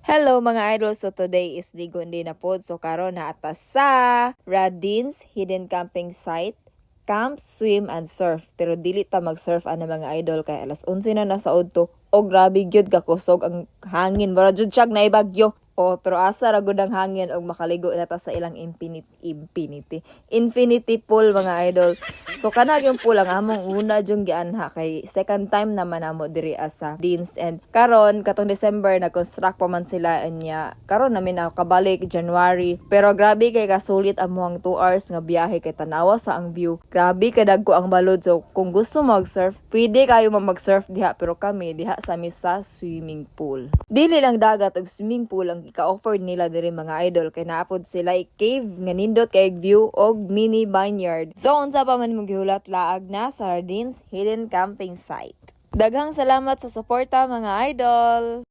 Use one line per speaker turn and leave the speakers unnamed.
Hello mga idol, so today is Ligon din na pod. So karon na atas sa Radin's Hidden Camping Site, camp, swim, and surf. Pero dili ta mag-surf ana mga idol kay alas 11 na nasaod to. O grabe gyud kakusog ang hangin. Wala jud siyag na ibagyo. O pero asa ra gud ang hangin og makaligo na ta sa ilang infinity pool mga idol. So kana yung pool ang among una jung gianha kay second time naman amo diri asa Deans, and karon katong December nag-construct pa man sila anya. Karon namin ako kabalik January. Pero grabe kay kasulit among 2 hours nga biyahe kay tanawa sa ang view. Grabe kay dagko ang balod. So kung gusto mag-surf, pwede kayo mag-surf diha, pero kami diha sa misa swimming pool. Dili lang dagat og swimming pool ang ika-offer nila diri mga idol, kay naapod sila cave nga nindot kay view og mini vineyard. So unsa pa man mo gihulat laag na sa Radin's Hidden Camping Site. Daghang salamat sa suporta mga idol.